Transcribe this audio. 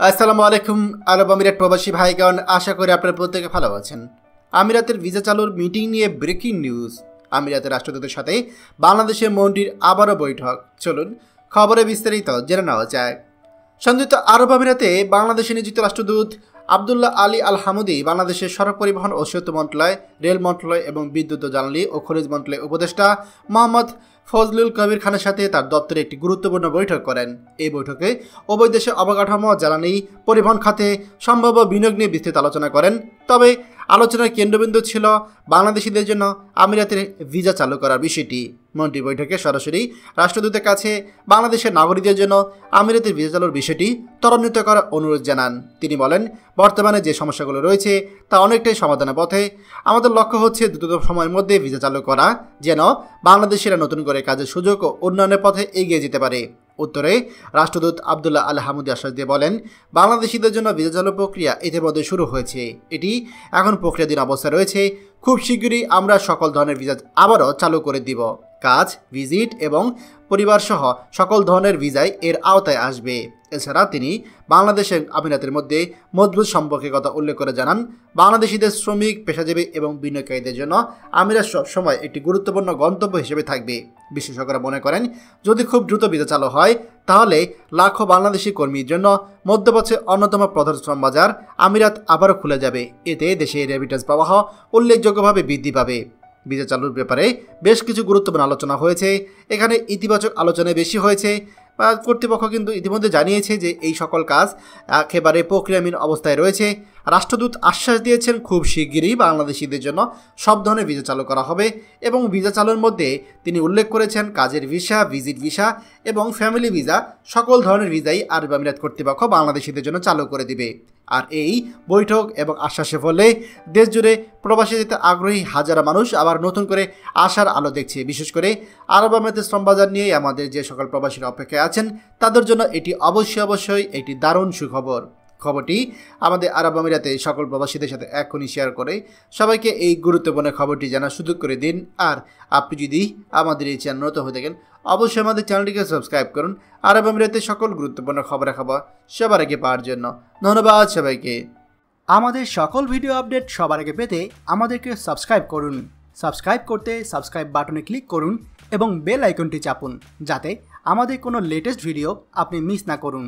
আসসালামু আলাইকুম আরব আমিরাত প্রবাসী ভাইগণ, আশা করি আপনারা প্রত্যেকে ভালো আছেন। আমিরাতের ভিসা চালুর মিটিং নিয়ে ব্রেকিং নিউজ। আমিরাতের রাষ্ট্রদূতের সাথে বাংলাদেশের মন্ত্রীর আবারও বৈঠক। চলুন খবরে বিস্তারিত জেনে নেওয়া যায়। সংযুক্ত আরব আমিরাতে বাংলাদেশে নিযুক্ত রাষ্ট্রদূত আবদুল্লাহ আলী আল হামুদি বাংলাদেশের সড়ক পরিবহন ও সেতু মন্ত্রণালয়, রেল মন্ত্রণালয় এবং বিদ্যুৎ ও জ্বালানি ও খনিজ মন্ত্রণালয়ের উপদেষ্টা মোহাম্মদ ফজলুল কবির খানের সাথে তার দপ্তরে একটি গুরুত্বপূর্ণ বৈঠক করেন। এই বৈঠকে উভয় দেশের অবকাঠামো, জ্বালানি, পরিবহন খাতে সম্ভাব্য বিনিয়োগ নিয়ে বিস্তৃত আলোচনা করেন। তবে আলোচনার কেন্দ্রবিন্দু ছিল বাংলাদেশিদের জন্য আমিরাতের ভিসা চালু করার বিষয়টি। মন্ত্রী বৈঠকে সরাসরি রাষ্ট্রদূতের কাছে বাংলাদেশের নাগরিকদের জন্য আমিরাতের ভিসা চালুর বিষয়টি ত্বরান্বিত করার অনুরোধ জানান। তিনি বলেন, বর্তমানে যে সমস্যাগুলো রয়েছে তা অনেকটাই সমাধানের পথে। আমাদের লক্ষ্য হচ্ছে দ্রুত সময়ের মধ্যে ভিসা চালু করা, যেন বাংলাদেশিরা নতুন করে কাজের সুযোগ ও উন্নয়নের পথে এগিয়ে যেতে পারে। উত্তরে রাষ্ট্রদূত আবদুল্লাহ আল হামুদি আশ্বাস দিয়ে বলেন, বাংলাদেশিদের জন্য ভিসা চালু প্রক্রিয়া ইতিমধ্যে শুরু হয়েছে। এটি এখন প্রক্রিয়াধীন অবস্থায় রয়েছে। খুব শীঘ্রই আমরা সকল ধরনের ভিসা আবারও চালু করে দিব। কাজ, ভিজিট এবং পরিবারসহ সকল ধরনের ভিসাই এর আওতায় আসবে। এছাড়া তিনি বাংলাদেশের আমিরাতের মধ্যে মজবুত সম্পর্কের কথা উল্লেখ করে জানান, বাংলাদেশিদের শ্রমিক, পেশাজীবী এবং বিনিয়োগকারীদের জন্য আমিরাত সবসময় একটি গুরুত্বপূর্ণ গন্তব্য হিসেবে থাকবে। বিশেষজ্ঞরা মনে করেন, যদি খুব দ্রুত ভিসা চালু হয় তাহলে লাখো বাংলাদেশি কর্মীর জন্য মধ্যপ্রাচ্যের অন্যতম প্রধান শ্রম বাজার আমিরাত আবারও খুলে যাবে। এতে দেশে রেমিটেন্স প্রবাহ উল্লেখযোগ্যভাবে বৃদ্ধি পাবে। ভিসা চালুর ব্যাপারে বেশ কিছু গুরুত্বপূর্ণ আলোচনা হয়েছে। এখানে ইতিবাচক আলোচনায় বেশি হয়েছে। কর্তৃপক্ষ কিন্তু ইতিমধ্যে জানিয়েছে যে এই সকল কাজ একেবারে প্রক্রিয়াধীন অবস্থায় রয়েছে। রাষ্ট্রদূত আশ্বাস দিয়েছেন, খুব শিগগিরই বাংলাদেশিদের জন্য সব ধরনের ভিসা চালু করা হবে। এবং ভিসা চালুর মধ্যে তিনি উল্লেখ করেছেন, কাজের ভিসা, ভিজিট ভিসা এবং ফ্যামিলি ভিসা, সকল ধরনের ভিসাই আরব আমিরাত কর্তৃপক্ষ বাংলাদেশিদের জন্য চালু করে দিবে। আর এই বৈঠক এবং আশ্বাসের ফলে দেশ জুড়ে প্রবাসী যেতে আগ্রহী হাজারো মানুষ আবার নতুন করে আশার আলো দেখছে। বিশেষ করে আরব আমিরাতের শ্রম বাজার নিয়ে আমাদের যে সকল প্রবাসীরা অপেক্ষায় আছেন তাদের জন্য এটি অবশ্যই একটি দারুণ সুখবর। খবরটি আমাদের আরব আমিরাতে সকল প্রবাসীদের সাথে এখনই শেয়ার করে সবাইকে এই গুরুত্বপূর্ণ খবরটি জানার সুযোগ করে দিন। আর আপনি যদি আমাদের এই চ্যানেল নতুন হয়ে থাকেন, অবশ্যই আমাদের চ্যানেলটিকে সাবস্ক্রাইব করুন আরব আমিরাতের সকল গুরুত্বপূর্ণ খবরাখবর সবার আগে পাওয়ার জন্য। ধন্যবাদ সবাইকে। আমাদের সকল ভিডিও আপডেট সবার আগে পেতে আমাদেরকে সাবস্ক্রাইব করুন। সাবস্ক্রাইব করতে সাবস্ক্রাইব বাটনে ক্লিক করুন এবং বেল আইকনটি চাপুন, যাতে আমাদের কোনো লেটেস্ট ভিডিও আপনি মিস না করুন।